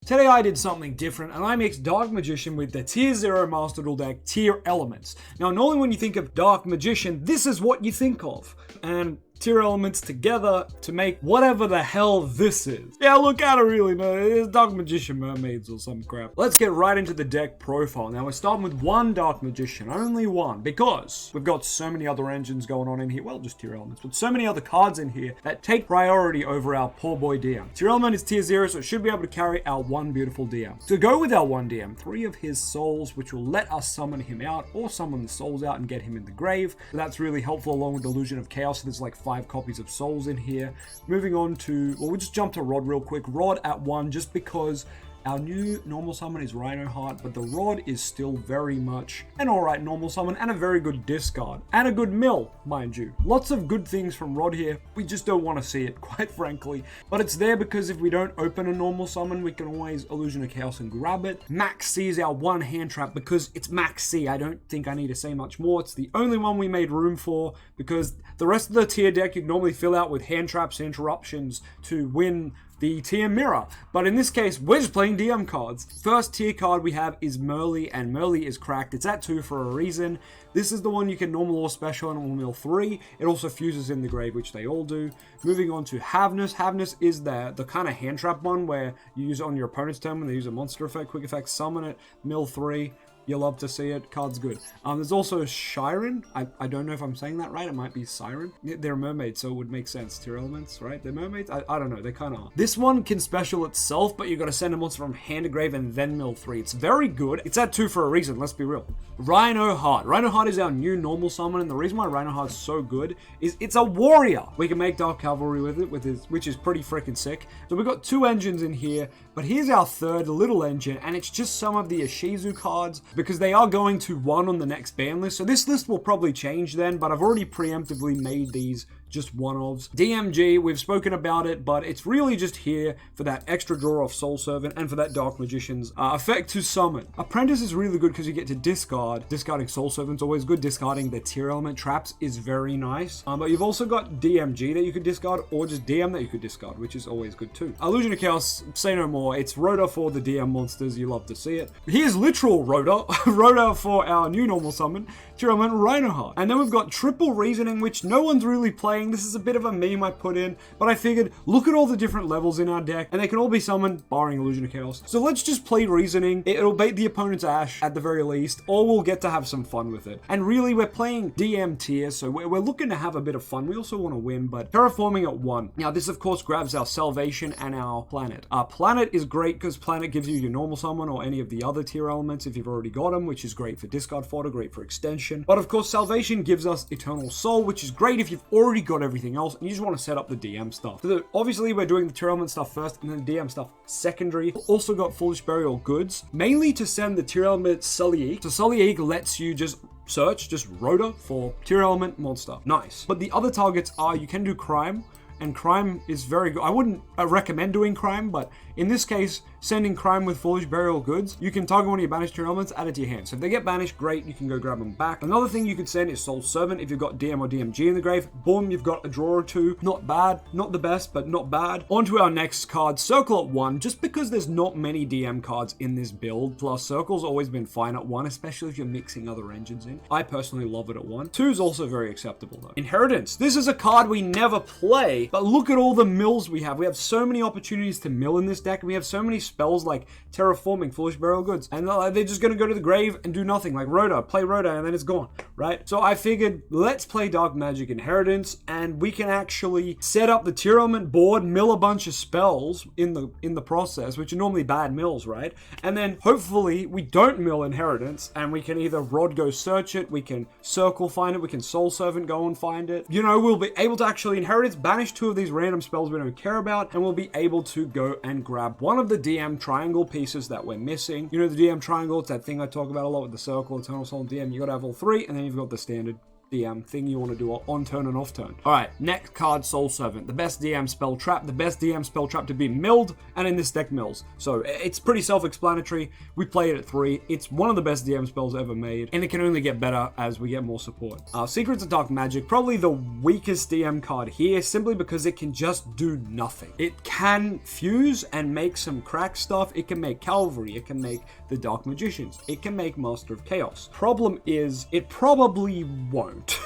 Today I did something different and I mixed Dark Magician with the Tier 0 Master Duel deck, Tearlaments. Now normally when you think of Dark Magician, this is what you think of. And Tearlaments together to make whatever the hell this is. Yeah, look, I don't really know. It's Dark Magician Mermaids or some crap. Let's get right into the deck profile. Now we're starting with one Dark Magician, only one, because we've got so many other engines going on in here. Well, just Tearlaments, but so many other cards in here that take priority over our poor boy DM. Tearlament is tier 0, so it should be able to carry our one beautiful DM. To go with our one DM, 3 of his souls, which will let us summon him out or summon the souls out and get him in the grave. So that's really helpful along with Illusion of Chaos. So there's like 5 copies of souls in here. Moving on to, well, we'll just jump to Rod real quick. Rod at 1, just because our new normal summon is Rhino Heart, but the Rod is still very much an alright normal summon and a very good discard. And a good mill, mind you. Lots of good things from Rod here. We just don't want to see it, quite frankly. But it's there because if we don't open a normal summon, we can always Illusion of Chaos and grab it. Max C is our one hand trap because it's Max C. I don't think I need to say much more. It's the only one we made room for because the rest of the tier deck you'd normally fill out with hand traps and interruptions to win the tier mirror. But in this case, we're just playing DM cards. First tier card we have is Merly, and Merly is cracked. It's at 2 for a reason. This is the one you can normal or special and will mill 3. It also fuses in the grave, which they all do. Moving on to Havness. Havness is the kind of hand trap one where you use it on your opponent's turn when they use a monster effect, quick effect, summon it, mill 3. You'll love to see it. Card's good. There's also Shiren. I don't know if I'm saying that right. It might be Siren. They're mermaids, so it would make sense. Tearlaments, right? They're mermaids? I don't know. They kind of are. This one can special itself, but you got to send a monster from hand to grave and then mill 3. It's very good. It's at 2 for a reason. Let's be real. Rhino Heart. Rhino Heart is our new normal summon, and the reason why Rhino Heart's so good is it's a warrior. We can make Dark Cavalry with it, which is pretty freaking sick. So we've got 2 engines in here, but here's our third little engine, and it's just some of the Ishizu cards, because they are going to 1 on the next ban list. So this list will probably change then, but I've already preemptively made these just one-ofs. DMG, we've spoken about it, but it's really just here for that extra draw off Soul Servant and for that Dark Magician's effect to summon. Apprentice is really good because you get to discard. Discarding Soul Servant's always good. Discarding the tier element traps is very nice. But you've also got DMG that you could discard, or just DM that you could discard, which is always good too. Illusion of Chaos, say no more. It's Rhoda for the DM monsters. You love to see it. Here's literal Rhoda. Rhoda for our new normal summon, Tearlaments Rhino Heart. And then we've got Triple Reasoning, which no one's really playing. This is a bit of a meme I put in, but I figured, look at all the different levels in our deck, and they can all be summoned, barring Illusion of Chaos. So let's just play Reasoning. It'll bait the opponent's Ash at the very least, or we'll get to have some fun with it. And really, we're playing DM tier, so we're looking to have a bit of fun. We also want to win, but Terraforming at 1. Now, this of course grabs our Salvation and our Planet. Our Planet is great because Planet gives you your normal summon or any of the other tier elements if you've already got them, which is great for discard fodder, great for extension. But of course, Salvation gives us Eternal Soul, which is great if you've already got everything else and you just want to set up the DM stuff. So obviously, we're doing the tier element stuff first and then the DM stuff secondary. Also got Foolish Burial Goods, mainly to send the tier element Sully. So Sully lets you just search just Rhoda for tier element monster. Nice. But the other targets are, you can do Crime, and Crime is very good. I wouldn't recommend doing Crime, but in this case, sending Crime with Foolish Burial Goods, you can target one of your banished tier elements, add it to your hand. So if they get banished, great, you can go grab them back. Another thing you could send is Soul Servant if you've got DM or DMG in the grave. Boom, you've got a draw or 2. Not bad, not the best, but not bad. On to our next card, Circle at 1, just because there's not many DM cards in this build, plus Circle's always been fine at 1, especially if you're mixing other engines in. I personally love it at 1. 2 is also very acceptable though. Inheritance. This is a card we never play, but look at all the mills we have. We have so many opportunities to mill in this deck, and we have so many spells like Terraforming, Foolish Burial Goods, and they're just going to go to the grave and do nothing, like Rhoda, play Rhoda, and then it's gone, right? So I figured, let's play Dark Magic Inheritance, and we can actually set up the tier element board, mill a bunch of spells in the process, which are normally bad mills, right? And then hopefully we don't mill Inheritance, and we can either Rod go search it, we can Circle find it, we can Soul Servant go and find it. You know, we'll be able to actually Inheritance, banish 2 of these random spells we don't care about, and we'll be able to go and grab one of the DM triangle pieces that we're missing. You know, the DM triangle, it's that thing I talk about a lot with the Circle, Eternal Soul, and DM. You gotta have all 3, and then you've got the standard DM thing you want to do on turn and off turn. All right, next card, Soul Servant. The best DM spell trap. The best DM spell trap to be milled, and in this deck mills. So it's pretty self-explanatory. We play it at 3. It's one of the best DM spells ever made, and it can only get better as we get more support. Secrets of Dark Magic, probably the weakest DM card here, simply because it can just do nothing. It can fuse and make some crack stuff. It can make Cavalry. It can make the Dark Magicians. It can make Master of Chaos. Problem is, it probably won't.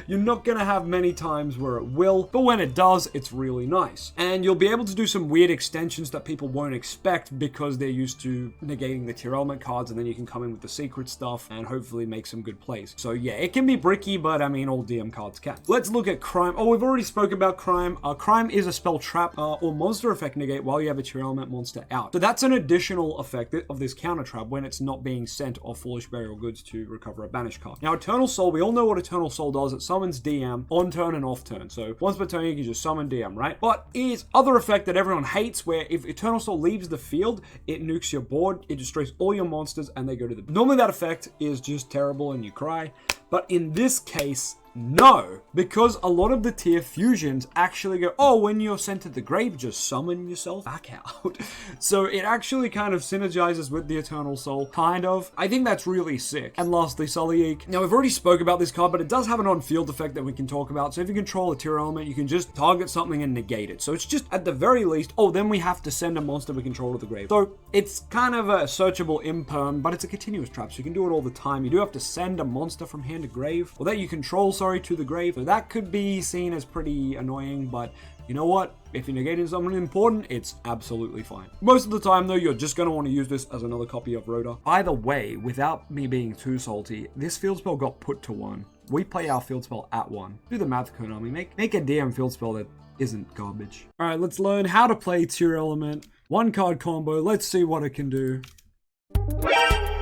You're not gonna have many times where it will, but when it does, it's really nice. And you'll be able to do some weird extensions that people won't expect because they're used to negating the tier element cards, and then you can come in with the secret stuff and hopefully make some good plays. So yeah, it can be bricky, but I mean, all DM cards can. Let's look at Crime. Oh, we've already spoke about Crime. Crime is a spell trap or monster effect negate while you have a tier element monster out. So that's an additional effect of this counter trap when it's not being sent off Foolish Burial Goods to recover a banished card. Now, Eternal Soul, we all know what Eternal Soul does. It summons DM on turn and off turn. So once per turn, you can just summon DM, right? But its other effect that everyone hates, where if Eternal Soul leaves the field, it nukes your board, it destroys all your monsters, and they go to the... Normally that effect is just terrible and you cry. But in this case, no, because a lot of the tier fusions actually go, oh, when you're sent to the grave, just summon yourself back out. So it actually kind of synergizes with the Eternal Soul, kind of. I think that's really sick. And lastly, Sullyek. Now, we've already spoke about this card, but it does have an on-field effect that we can talk about. So if you control a tier element, you can just target something and negate it. So it's just, at the very least, oh, then we have to send a monster we control to the grave. So it's kind of a searchable imperm, but it's a continuous trap, so you can do it all the time. You do have to send a monster from hand to grave, or that you control, to the grave. So that could be seen as pretty annoying, but you know what? If you're negating something important, it's absolutely fine. Most of the time, though, you're just going to want to use this as another copy of Rhoda. Either way, without me being too salty, this field spell got put to 1. We play our field spell at 1. Do the math, Konami. Make a DM field spell that isn't garbage. All right, let's learn how to play Tier Element. 1 card combo. Let's see what it can do.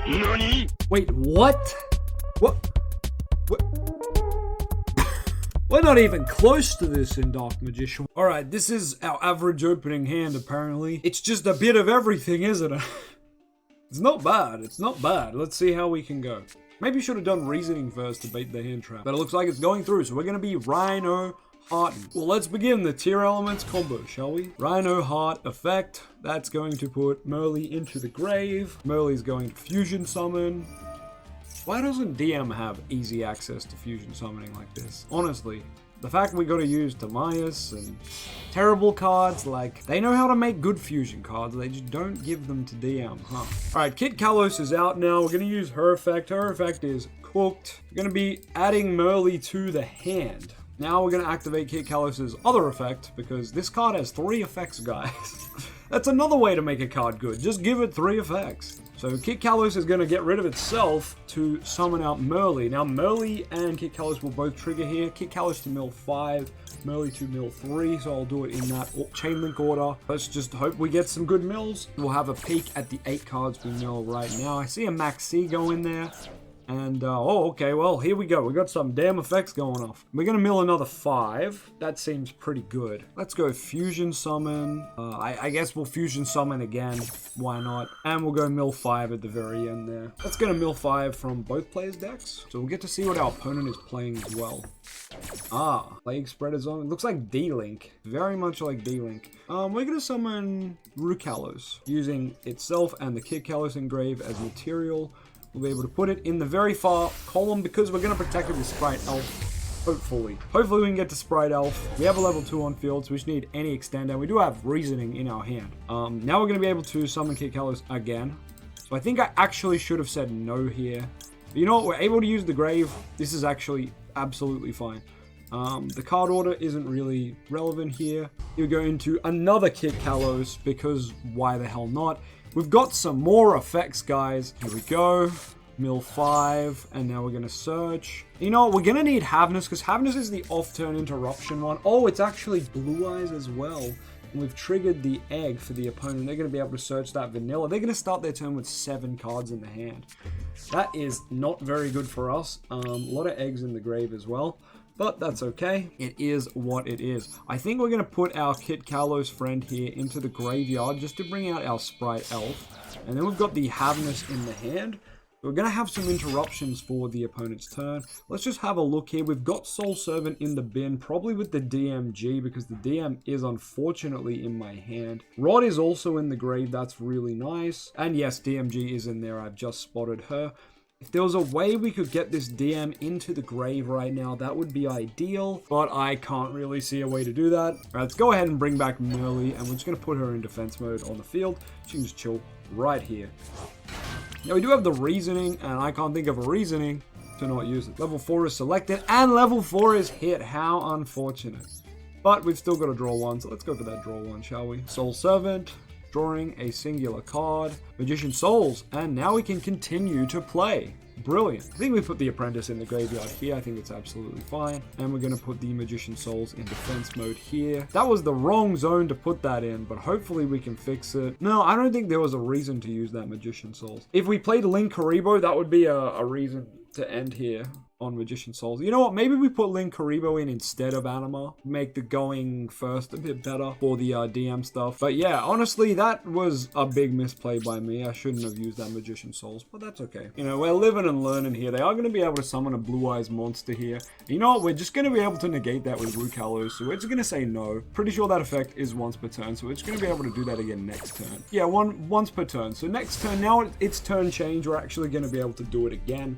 Nani? Wait, what? What? We're not even close to this in Dark Magician. Alright, this is our average opening hand, apparently. It's just a bit of everything, isn't it? It's not bad, it's not bad. Let's see how we can go. Maybe should have done Reasoning first to bait the hand trap. But it looks like it's going through, so we're going to be Rhino Heart. Well, let's begin the Tier Elements combo, shall we? Rhino Heart effect. That's going to put Merly into the grave. Merly's going to Fusion Summon. Why doesn't DM have easy access to fusion summoning like this? Honestly, the fact we gotta use Timaeus and terrible cards, like, they know how to make good fusion cards, they just don't give them to DM, huh? Alright, Kit Kalos is out now. We're gonna use her effect. Her effect is cooked. We're gonna be adding Merly to the hand. Now we're gonna activate Kit Kalos' other effect, because this card has 3 effects, guys. That's another way to make a card good. Just give it 3 effects. So Kit Kalos is going to get rid of itself to summon out Merly. Now Merly and Kit Kalos will both trigger here. Kit Kalos to mill 5, Merly to mill 3, so I'll do it in that chain link order. Let's just hope we get some good mills. We'll have a peek at the 8 cards we mill right now. I see a Max C go in there. And, oh, okay, well, here we go. We got some damn effects going off. We're gonna mill another 5. That seems pretty good. Let's go Fusion Summon. I guess we'll Fusion Summon again. Why not? And we'll go mill 5 at the very end there. Let's get a mill 5 from both players' decks. So we'll get to see what our opponent is playing as well. Ah, Plague Spread is on. It looks like D-Link. Very much like D-Link. We're gonna summon Rukalos, using itself and the Kit Kalos engrave as material. We'll be able to put it in the very far column because we're going to protect it with Sprite Elf, hopefully. Hopefully we can get to Sprite Elf. We have a level 2 on field, so we just need any extend, and we do have Reasoning in our hand. Now we're going to be able to summon Kit Kalos again. So I think I actually should have said no here. But you know what? We're able to use the grave. This is actually absolutely fine. The card order isn't really relevant here. You go into another Kit Kalos because why the hell not? We've got some more effects, guys. Here we go. Mill 5, and now we're going to search. You know what? We're going to need Havness, because Havness is the off-turn interruption one. Oh, it's actually Blue Eyes as well. And we've triggered the egg for the opponent. They're going to be able to search that vanilla. They're going to start their turn with 7 cards in the hand. That is not very good for us. A lot of eggs in the grave as well. But that's okay. It is what it is. I think we're going to put our Kit Kalos friend here into the graveyard just to bring out our Sprite Elf. And then we've got the Havness in the hand. We're going to have some interruptions for the opponent's turn. Let's just have a look here. We've got Soul Servant in the bin, probably with the DMG, because the DM is unfortunately in my hand. Rod is also in the grave. That's really nice. And yes, DMG is in there. I've just spotted her. If there was a way we could get this DM into the grave right now, that would be ideal, but I can't really see a way to do that. All right, let's go ahead and bring back Merly, and we're just going to put her in defense mode on the field. She can just chill right here. Now, we do have the reasoning, and I can't think of a reasoning to not use it. Level 4 is selected, and level 4 is hit. How unfortunate. But we've still got to draw one, so let's go for that draw one, shall we? Soul Servant. Drawing a singular card, Magician Souls, and now we can continue to play. Brilliant. I think we put the Apprentice in the graveyard here. I think it's absolutely fine. And we're going to put the Magician Souls in defense mode here. That was the wrong zone to put that in, but hopefully we can fix it. No, I don't think there was a reason to use that Magician Souls. If we played Link Karibo, that would be a reason to end here on Magician Souls. You know what? Maybe we put Link Karibo in instead of Anima. Make the going first a bit better for the DM stuff. But yeah, honestly, that was a big misplay by me. I shouldn't have used that Magician Souls, but that's okay. You know, we're living and learning here. They are going to be able to summon a Blue Eyes monster here. You know what? We're just going to be able to negate that with Rook Hallows, so we're just going to say no. Pretty sure that effect is once per turn, so we're just going to be able to do that again next turn. Yeah, once per turn. So next turn, now it's turn change. We're actually going to be able to do it again.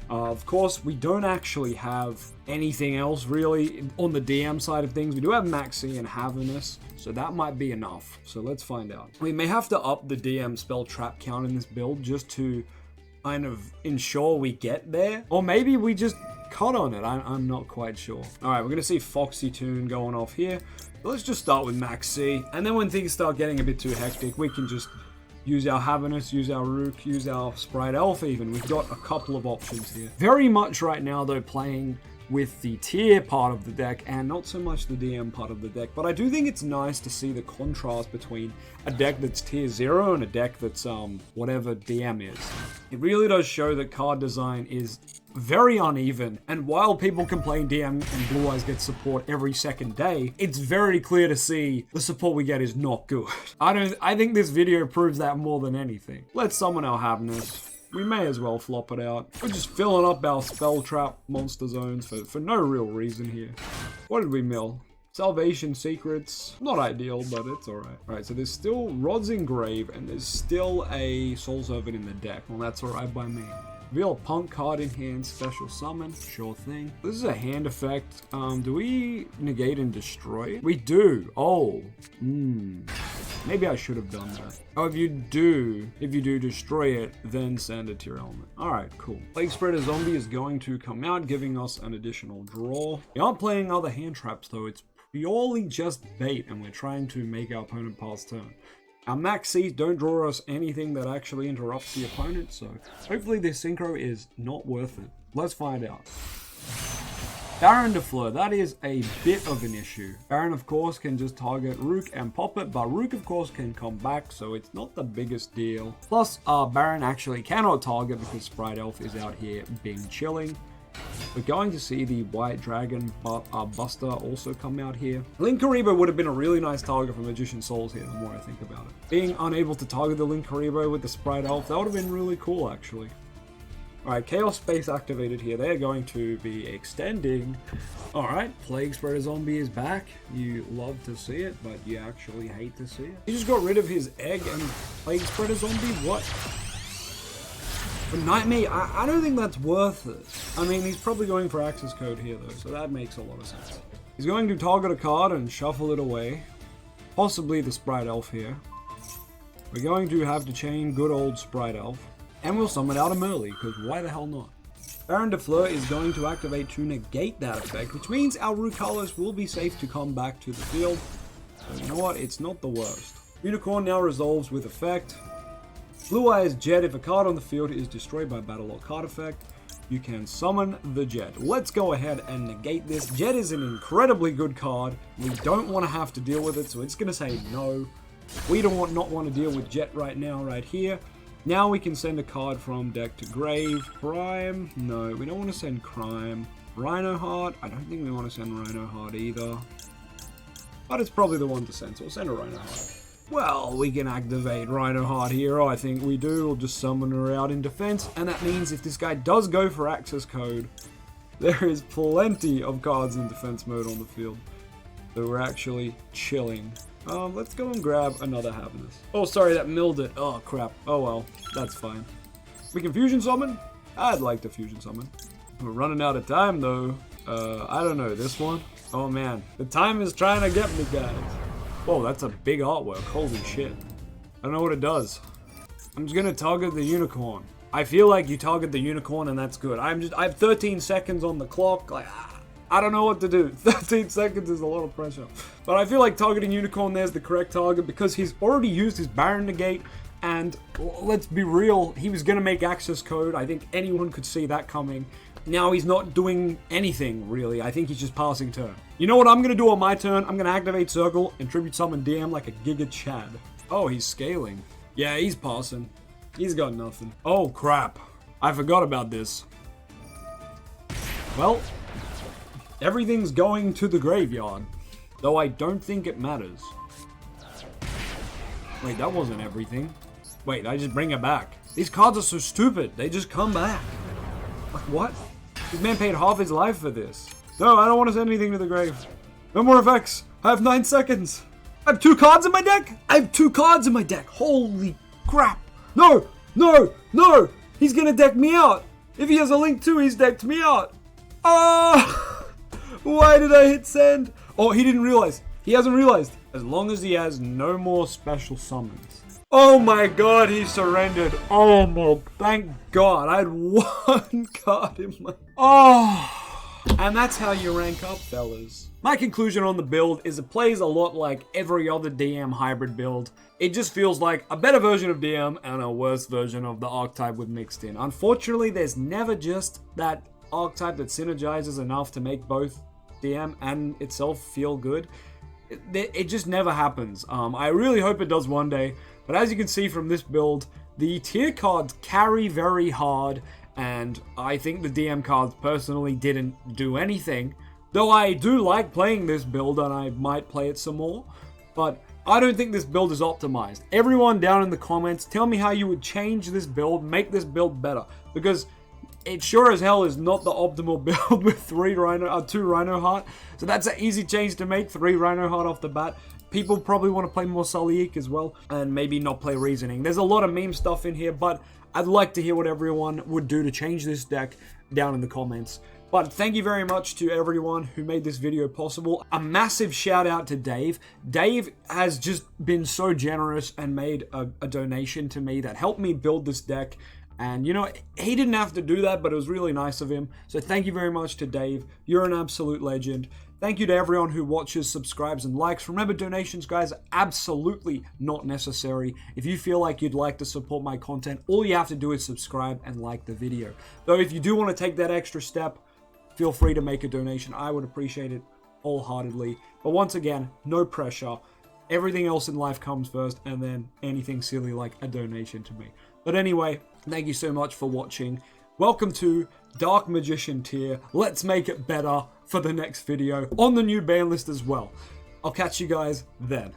Of course, we don't actually have anything else really on the DM side of things. We do have Maxi and Havernus, so that might be enough. So let's find out. We may have to up the DM spell trap count in this build just to kind of ensure we get there. Or maybe we just cut on it. I'm not quite sure. All right, we're going to see Foxy Tune going off here. Let's just start with Maxi. And then when things start getting a bit too hectic, we can just use our Havernus, use our Rook, use our Sprite Elf even. We've got a couple of options here. Very much right now, though, playing with the tier part of the deck and not so much the DM part of the deck. But I do think it's nice to see the contrast between a deck that's tier 0 and a deck that's whatever DM is. It really does show that card design is very uneven, and while people complain DM and Blue Eyes get support every second day, it's very clear to see the support we get is not good. I think this video proves that more than anything. Let's summon our Havernus. We may as well flop it out. We're just filling up our spell trap monster zones for no real reason here. What did we mill? Salvation Secrets. Not ideal, but it's alright. Alright, so there's still Rod's Engrave, and there's still a Soul Servant in the deck. Well, that's alright by me. Reveal a Punk card in hand, special summon, sure thing. This is a hand effect. Do we negate and destroy it? We do. Oh, maybe I should have done that. Oh, if you do destroy it, then send a Tearlaments. All right, cool. Plague Spreader Zombie is going to come out, giving us an additional draw. We aren't playing other hand traps though. It's purely just bait, and we're trying to make our opponent pass turn. Our Maxis don't draw us anything that actually interrupts the opponent, so hopefully this synchro is not worth it. Let's find out. Baron de Fleur, that is a bit of an issue. Baron, of course, can just target Rook and pop it, but Rook, of course, can come back, so it's not the biggest deal. Plus, Baron actually cannot target because Sprite Elf is out here being chilling. We're going to see the White Dragon Buster also come out here. Link Karibo would have been a really nice target for Magician Souls here, the more I think about it. Being unable to target the Link Karibo with the Sprite Elf, that would have been really cool, actually. Alright, Chaos Space activated here. They're going to be extending. Alright, Plague Spreader Zombie is back. You love to see it, but you actually hate to see it. He just got rid of his egg and Plague Spreader Zombie? What? For Nightmare, I don't think that's worth it. I mean, he's probably going for access code here, though, so that makes a lot of sense. He's going to target a card and shuffle it away. Possibly the Sprite Elf here. We're going to have to chain good old Sprite Elf. And we'll summon out a Merly, because why the hell not? Baron de Fleur is going to activate to negate that effect, which means our Rook Hallows will be safe to come back to the field. So you know what? It's not the worst. Unicorn now resolves with effect. Blue Eyes Jet, if a card on the field is destroyed by battle or card effect, you can summon the Jet. Let's go ahead and negate this. Jet is an incredibly good card. We don't want to have to deal with it, so it's going to say no. We don't not want to deal with Jet right now, right here. Now we can send a card from deck to grave. Crime? No, we don't want to send Crime. Rhino Heart? I don't think we want to send Rhino Heart either. But it's probably the one to send, so we'll send a Rhino Heart. Well, we can activate Rhino Heart here. I think we do. We'll just summon her out in defense. And that means if this guy does go for access code, there is plenty of cards in defense mode on the field. So we're actually chilling. Let's go and grab another Happiness. Oh, sorry, that milled it. Oh, crap. Oh, well. That's fine. We can fusion summon? I'd like to fusion summon. We're running out of time, though. I don't know. This one? Oh, man. The time is trying to get me, guys. Whoa, that's a big artwork. Holy shit. I don't know what it does. I'm just gonna target the unicorn. I feel like you target the unicorn and that's good. I have 13 seconds on the clock. Like, I don't know what to do. 13 seconds is a lot of pressure. But I feel like targeting unicorn there's the correct target because he's already used his Baron Negate. And let's be real, he was gonna make access code. I think anyone could see that coming. Now he's not doing anything, really. I think he's just passing turn. You know what I'm going to do on my turn? I'm going to activate Circle and Tribute Summon DM like a Giga Chad. Oh, he's scaling. Yeah, he's passing. He's got nothing. Oh, crap. I forgot about this. Well, everything's going to the graveyard. Though I don't think it matters. Wait, that wasn't everything. Wait, I just bring it back. These cards are so stupid. They just come back. Like, what? This man paid half his life for this. No, I don't want to send anything to the grave. No more effects. I have 9 seconds. I have 2 cards in my deck. I have 2 cards in my deck. Holy crap. No, no, no. He's going to deck me out. If he has a Link 2, he's decked me out. Oh, why did I hit send? Oh, he didn't realize. He hasn't realized. As long as he has no more special summons. Oh my god, he surrendered. Oh my, thank god. I had 1 card in my... Oh. And that's how you rank up, fellas. My conclusion on the build is it plays a lot like every other DM hybrid build. It just feels like a better version of DM and a worse version of the archetype with mixed in. Unfortunately, there's never just that archetype that synergizes enough to make both DM and itself feel good. It just never happens. I really hope it does one day. But as you can see from this build, the tier cards carry very hard. And I think the DM cards personally didn't do anything. Though I do like playing this build and I might play it some more. But I don't think this build is optimized. Everyone down in the comments, tell me how you would change this build, make this build better. Because it sure as hell is not the optimal build with 2 Rhino Heart. So that's an easy change to make, 3 Rhino Heart off the bat. People probably want to play more Sullyik as well. And maybe not play Reasoning. There's a lot of meme stuff in here, but I'd like to hear what everyone would do to change this deck down in the comments. But thank you very much to everyone who made this video possible. A massive shout out to Dave. Dave has just been so generous and made a donation to me that helped me build this deck. And, you know, he didn't have to do that, but it was really nice of him. So thank you very much to Dave. You're an absolute legend. Thank you to everyone who watches, subscribes, and likes. Remember, donations, guys, are absolutely not necessary. If you feel like you'd like to support my content, all you have to do is subscribe and like the video. Though, if you do want to take that extra step, feel free to make a donation. I would appreciate it wholeheartedly. But once again, no pressure. Everything else in life comes first, and then anything silly like a donation to me. But anyway, thank you so much for watching. Welcome to Dark Magician tier. Let's make it better for the next video on the new ban list as well. I'll catch you guys then.